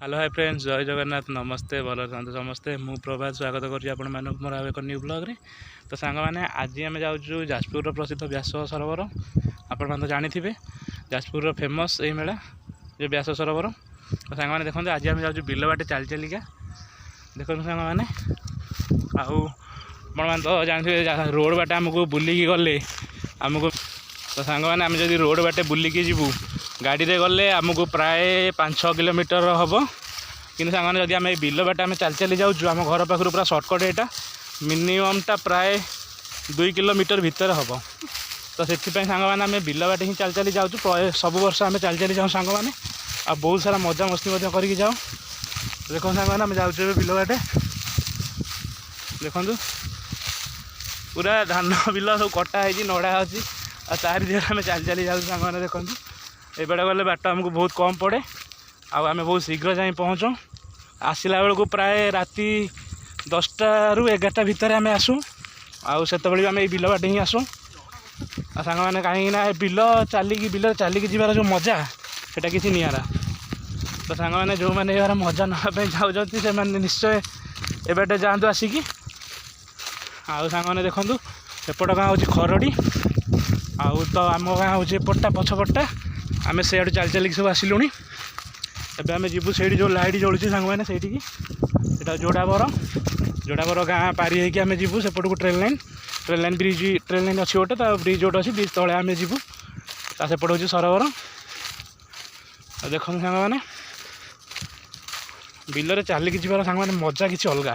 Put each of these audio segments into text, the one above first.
Hello hi friends, जय जगन्नाथ। नमस्ते, भल था समस्ते। मु प्रभात स्वागत कर मोर एक न्यू ब्लॉग। तो सांग मैंने आज आम जाऊँ जाजपुर प्रसिद्ध व्यास सरोवर। आपण तो जानी जाजपुर फेमस यही मेला जो व्यास सरोवर। तो सांग मैंने देखते आज आम जाऊँ बिल बाटे चली चलिका देखो सांग मैंने आपने तो जानते रोड बाटे आमको बुलिकी गले आमको। तो सांग मैंने आम जब रोड बाटे बुलिकी जीवु गाड़ी रे गले आमको प्राय 5-6 किलोमीटर हम कि सांग जब आम बिल बाटे आम चली चली जाऊँ आम घर पाखर पूरा सर्टकट यहाँ मिनिममटा प्राय 2 किलोमीटर भितर हम। तो से सांग मैंने आम बिल बाटे ही चली चली जाऊँ सब वर्ष आम चली चली जाऊँ सांग मैंने आ बहुत सारा मजा मस्ती करके जाऊँ। देखो सांग मैंने आम जाऊँ बिल बाटे देखु पूरा धान बिल सब कटा है नड़ा अच्छी आ तारी दिहर आम चली चली जाऊँ सांग मैंने देखो ये गले बाट आमको बहुत कम पड़े आम बहुत शीघ्र जा पहुँचू आसला बेलू प्राय राति 10टा ରୁ 11टा भितर आम आसू आते आम बिल बाटे ही आसू आ सांग मैंने कहीं बिल चलिकी जीवार जो मजा सेटा किसी निरा। तो सांग मैंने जो मैंने यार मजा नापी चाहते से निश्चय ए बाटे जातु आसिकी आउ सांग मैंने देखूँ एपट गाँ हूँ खरड़ी आउ तो आम गाँ हूँ एपटा पछपटा आम से चली चलिकी सब आसिलुणी। एबे आम जीवु से जो लाइट जलुची सांग मैंने से जोड़ाबर गाँ पारी होगी आम जीवु सेपट को ट्रेन लाइन ट्रेन लाइन अच्छी गोटे ब्रिज गोटे अच्छी ब्रिज तले आम जीवु सेपट हूँ सरोवर। देखो सांग मैंने बिलरे चलिकी जीवार सांग मैंने मजा किसी अलग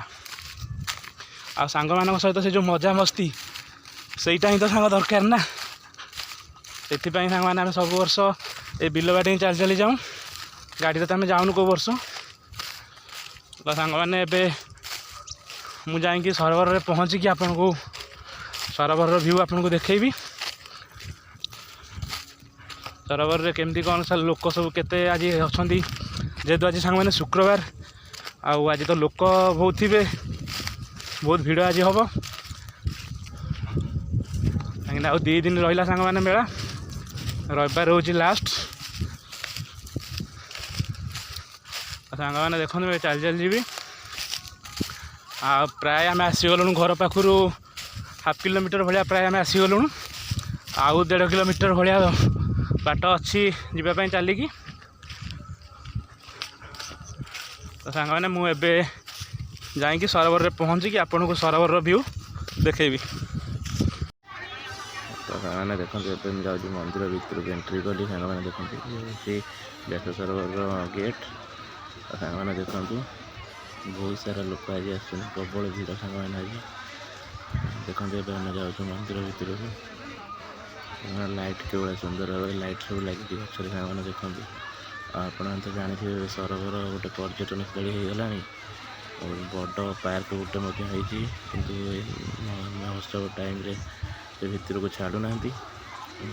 आ सांग मान सहित से जो मजा मस्ती सेटा ही तो सांग दरकार ना से सांग मैंने आम सब वर्ष ये बिल बाटे ही चली चली जाऊँ गाड़ी तो आम जाऊनु को वर्ष। तो सांग मैंने मुझे सरोवर में पहुँचिकी आपन को सरोवर व्यू आपन को देखेबी सरोवर में केमती कौन सा लोक सब केते आज अच्छा जेहेतु आज सांग मैंने शुक्रवार आज तो लोक बहुत थे बहुत भिड़ आज हम कहीं 2 दिन रहा सांग मैंने मेला रविवार हूँ लास्ट। सांग मैंने देखो मैं चली चली जी प्राय आम आसीगलुँ घर पाखर हाफ किलोमीटर भाया प्राय आम आसीगलुँ आउ 1.5 किलोमीटर भाया बाट अच्छी जीवाई चलिकी। तो सांग मैंने मुझे जाकि सरोवर में पहुँचिकी आपन को सरोवर व्यू देखेबी। तो मैंने देखते जाऊँ मंदिर भितर एंट्री कली सांग मैंने देखते व्यास सरोवर गेट। सांग मैंने देखु बहुत सारा लोक आज आस प्रबल भीड़ सांग मैंने आज देखते आम जाऊँ मंदिर भितर को लाइट के सुंदर भाव लाइट सब लगी गचर सांग मैंने देखते आप तो जानते सरोवर गोटे पर्यटन स्थली हो गला और बड़ पार्क गोटे कि महोत्सव टाइम से भितर को छाड़ूना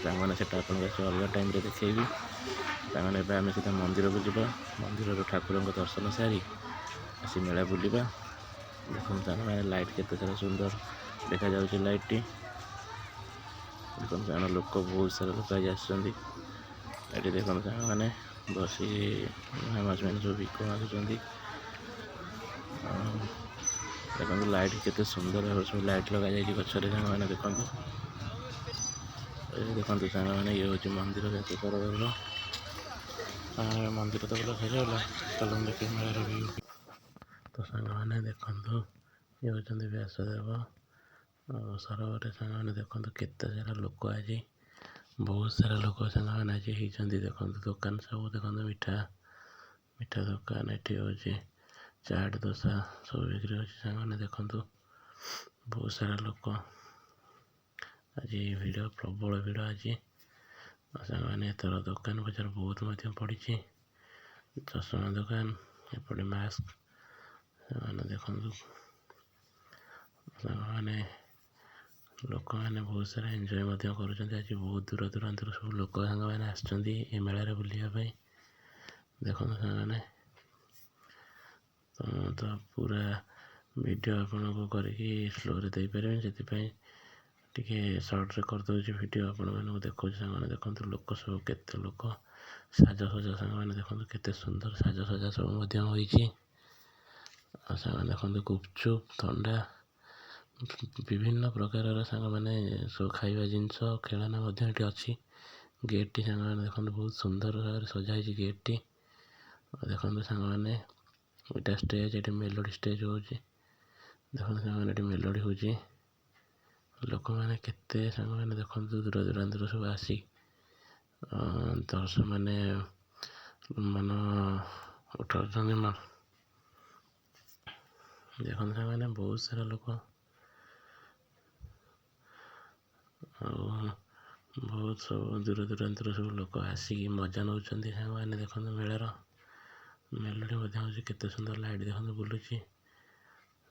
सांग मैंने अलग टाइम देखेबी। सांग मैंने आम सीधा मंदिर को जावा मंदिर ठाकुर दर्शन सारी आसी मेला बुलवा। देखो सांग मैंने लाइट केते सारा सुंदर देखा जाऊँगी लाइट टी देखो सांग लोक बहुत सारा लोक आज आसि देखो सांग मैंने बसी माछ मैंने सब भिक मागुंट देखो लाइट केते सुंदर भाव सब लाइट लगा जाए गचर सांग मैंने देखो देखो सांग मैंने ये हूँ मंदिर व्यास सरोवर मंदिर तो पूरा सजाला चलो देखिए मेला व्यू। तो सांग मैंने देखो ये हूँ व्यासदेव सरोवर सांग मैंने देखो केते सारा लोक आज बहुत सारा लोक सांग मैंने आज होती देखो दुकान सब देखो मिठा मिठा दुकान ये हूँ चाट दोसा सब बिक्री अच्छी सांग मैंने देखो बहुत सारा लोक आज भिड़ प्रबल भिड़ आज सांग मैंने एथर दुकान बजार बहुत पड़ी चश्मा दुकान एपटे मास्क मैंने देखो मैंने लोक मैंने बहुत सारा एंजॉय कर आज बहुत दूर दूरांत सब लोक सांग मैंने आए मेलार बुलापी देखो सांग मैंने तो पूरा वीडियो आपन को करके स्लो रे दे पारे से सर्ट रे कर दूसरी वीडियो आपण मैंने देखो सांग मैंने देखो लोक सब केते लोक ସାଜସଜ୍ଜା ସାଙ୍ଗମାନେ ଦେଖନ୍ତୁ କେତେ ସୁନ୍ଦର ସାଜସଜ୍ଜା ସବୁ ମଧ୍ୟ ହୋଇଛି। ଆଉ ସାଙ୍ଗମାନେ ଦେଖନ୍ତୁ ଗୁପଚୁପ, ଥଣ୍ଡା, ବିଭିନ୍ନ ପ୍ରକାରର ସାଙ୍ଗମାନେ ସବୁ ଖାଇବା ଜିନିଷ, ଖେଳନା ମଧ୍ୟ ଏଠି ଅଛି। ଗେଟ୍ଟି ସାଙ୍ଗମାନେ ଦେଖନ୍ତୁ ବହୁତ ସୁନ୍ଦର ଭାବରେ ସଜା ହେଇଛି ଗେଟ୍ଟି। ଦେଖନ୍ତୁ ସାଙ୍ଗମାନେ ଏଇଟା ଷ୍ଟେଜ୍, ଏଠି ମେଲୋଡ଼ି ଷ୍ଟେଜ୍ ହେଉଛି। ଦେଖନ୍ତୁ ସାଙ୍ଗମାନେ ଏଠି ମେଲୋଡ଼ି ହେଉଛି। ଲୋକମାନେ କେତେ ସାଙ୍ଗମାନେ ଦେଖନ୍ତୁ ଦୂର ଦୂରାନ୍ତରୁ ସବୁ ଆସି ଦର୍ଶକମାନେ ମାନ ଉଠାଉଛନ୍ତି। ଦେଖନ୍ତୁ ସାଙ୍ଗମାନେ ବହୁତ ସାରା ଲୋକ, ଆଉ ବହୁତ ସବୁ ଦୂର ଦୂରାନ୍ତରୁ ସବୁ ଲୋକ ଆସିକି ମଜା ନେଉଛନ୍ତି। ସାଙ୍ଗମାନେ ଦେଖନ୍ତୁ ମେଳର ମେଲୋଡ଼ି ମଧ୍ୟ ହେଉଛି। କେତେ ସୁନ୍ଦର ଲାଇଟ୍ ଦେଖନ୍ତୁ ବୁଲୁଛି।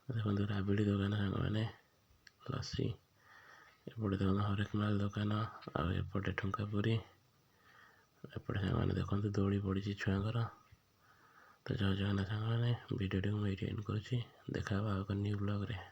ଦେଖନ୍ତୁ ରାବିଡ଼ି ଦୋକାନ ସାଙ୍ଗମାନେ, ଲସି, ଏପଟେ ଦେଖନ୍ତୁ ହରେକ ମାଲ ଦୋକାନ, ଆଉ ଏପଟେ ଠୁଙ୍କା ପୁରୀ, ଏପଟେ ସାଙ୍ଗମାନେ ଦେଖନ୍ତୁ ଦୋଳି ପଡ଼ିଛି ଛୁଆଙ୍କର। ତ ଜୟ ଜଗନ୍ନାଥ ସାଙ୍ଗମାନେ, ଭିଡ଼ିଓଟିକୁ ମୁଁ ଏଇଠି ଏଣ୍ଡ କରୁଛି। ଦେଖା ହେବ ଆଉ ଏକ ନ୍ୟୁ ବ୍ଲଗ୍ରେ।